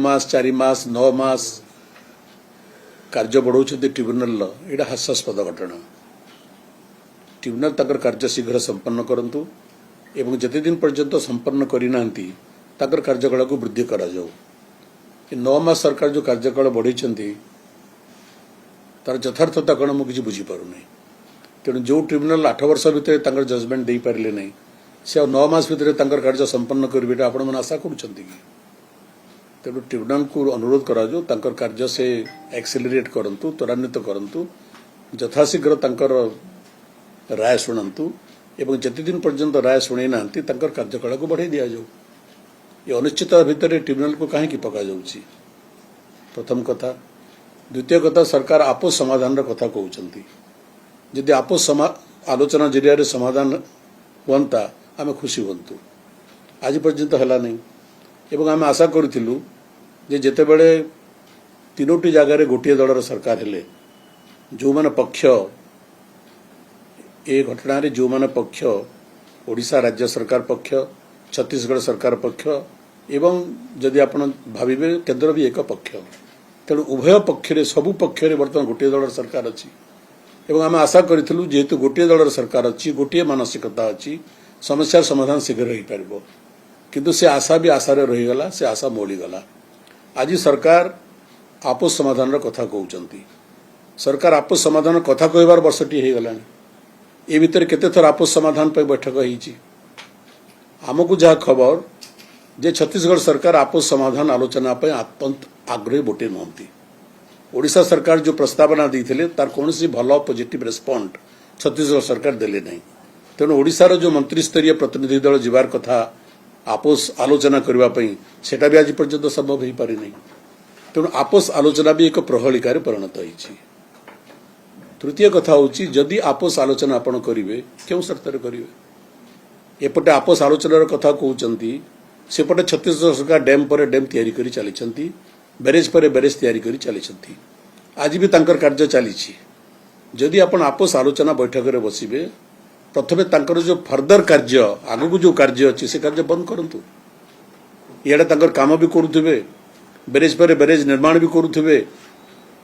मास 4 मास 9 मास कार्य बढ़ाऊँ ट्रिब्यूनाल यहाँ हास्यास्पद घटना। ट्रिब्यूनाल तकर कार्य शीघ्र संपन्न करंतु एवं जते दिन पर्यंत संपन्न करना कार्यकाल को वृद्धि करा जाऊ। 9 मास सरकार जो कार्यकाल बढ़ई तार यथार्थता कौन मुझे बुझीपारूना। तेणु जो ट्रिब्यूनाल 8 वर्ष भितर जजमेंट दे पारे ना से 9 मास भितर कार्य संपन्न करेंगे आपण मैंने आशा करुँच कि तेणु ट्रिब्यूनाल को अनुरोध करा कार्य से एक्सेलरेट करंतु त्वरान्वित करंतु यथाशीघ्र राय शुणु एवं जति दिन पर्यंत राय शुणे ना कार्यकाल को बढ़ाई दि जाऊ। ये अनिश्चित भितर ट्रिब्यूनाल को कहीं पका जाउछि प्रथम कथा। द्वितीय कथा सरकार आपस समाधान कथा कहते जदि आपस आलोचना जरिया समाधान हुआ आम खुशी हूँ। आज पर्यंत है नहीं एवं आम आशा करूँ जिते बड़े 3टी जगार गोटे दलर सरकार हेले जो माने पक्ष ए घटना रे जो माने पक्ष ओडिशा राज्य सरकार पक्ष छत्तीसगढ़ सरकार पक्ष एवं जदि आपण भाविबे केंद्र भी एक पक्ष तेणु उभय पक्षरे सबु पक्षरे बर्तमान गोटे दलर सरकार अच्छी एवं आम आशा करूँ जेहेतु गोटे दलर सरकार अच्छी गोटे मानसिकता अच्छी समस्या समाधान शीघ्र हो पार किंतु से आशा भी आशार रहीगला से आशा मोड़ीगला। आज सरकार आपस समाधान कथा कहते सरकार आपस समाधान कथा कहबार वर्षटी हो गला ए भितर केते थर आपस समाधान पर बैठक होईची आमको जहाँ खबर जे छत्तीसगढ़ सरकार आपस समाधान आलोचना पर अत्यंत आग्रही बोटे नुहति। ओडिशा सरकार जो प्रस्तावना देते तार कौन भल पॉजिटिव रेस्पॉन्ड छत्तीसगढ़ सरकार देले नहीं। तेणु ओडिशार जो मंत्री स्तरीय प्रतिनिधि दल जीवार कथा आपस आलोचना करने सेटा भी आज पर्यंत संभव हो पारि नहीं। तेणु आपस आलोचना भी एक प्रहलिकार परिणत होईची। तृतीय कथा हूँ जदि आपस आलोचना आपण करेंगे क्यों शर्त करेंगे एपटे आपस आलोचनार कथा कहते सेपटे छत्तीसगढ़ सरकार डैम पर डैम तैयारी करी चली बैरेज पर बैरेज तैयारी करी चली आज भी तांकर कार्य चली। जदि आपण आपस आलोचना बैठक में बसबे प्रथमे तांकर जो फर्दर कार्य आगू जो कार्य अच्छी से कार्य बंद करंतु इे काम भी करुवे बैरेज पर बैरेज निर्माण भी करुवे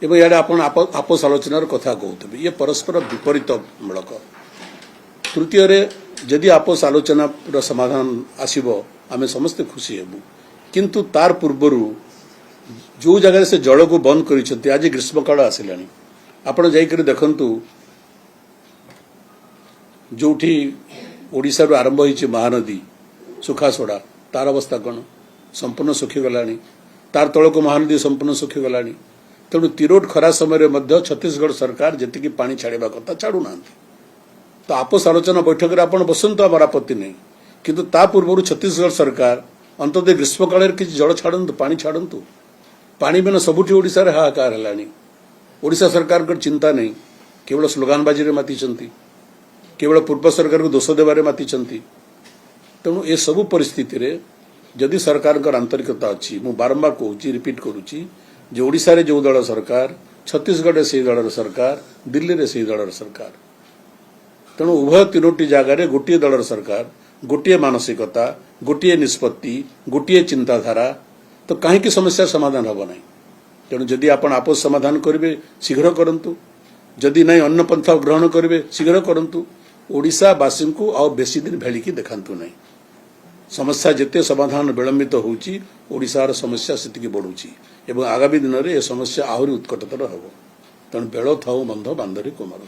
एवं इे आपस आलोचनार कथा कहते ये परस्पर विपरीत मूलक। तृतीय जदि आपस आलोचना समाधान आसब आम समस्ते खुशी हेबू किंतु तार पूर्वर जो जगह से जल को बंद कर आज ग्रीष्मकाल आसला आपण जाकर देखु जोठी ओडिशा रू आरंभ होती महानदी सुखासोड़ा तार अवस्था कौन संपूर्ण सुखीगला तार तल को महानदी संपूर्ण सुखीगला। तेणु तिरोट खरा समय छत्तीसगढ़ सरकार जी पानी छाड़ा कथा छाड़ूना तो आपस आलोचना बैठक में आप बसंत आम आपत्ति नहीं किंतु ता पूर्व छत्तीसगढ़ सरकार अंतत ग्रीष्मकाल किसी जल छाड़ू पानी छाड़ू पानी बिना सबुठी ओडिशा रे हाहाकार है। ओडिशा सरकार को चिंता नहीं केवल स्लोगानबाजी माति केवल पूर्व सरकार को दोष देवारे माति। तेणु ए सबु परिस्थिति रे जदि सरकार का आंतरिकता अच्छी मु बारंबार कहूँ रिपीट करुच्ची जे ओडिशा रे जो दल सरकार छत्तीसगढ़ से दलर सरकार दिल्ली रे से दलर सरकार तेणु उभय 3टी जगार गोटे दलर सरकार गोटे मानसिकता गोटे निष्पत्ति गोटे चिंताधारा तो कहीं समस्या समाधान हम ना। तेणु जदि आप आपस समाधान करेंगे शीघ्र करंतु जदि नहीं अन्न पंथा ग्रहण करेंगे शीघ्र करंतु ओडिशावासी को आ बेसी दिन भेलिकी देखांतु नहीं। समस्या जिते समाधान विलंबित होउची ओडिशार समस्या सेतिकी बढ़ुची एवं आगामी दिन में यह समस्या आहरी उत्कटतर हम। तेणु बेल थाऊ बंध बांधरी कुमार।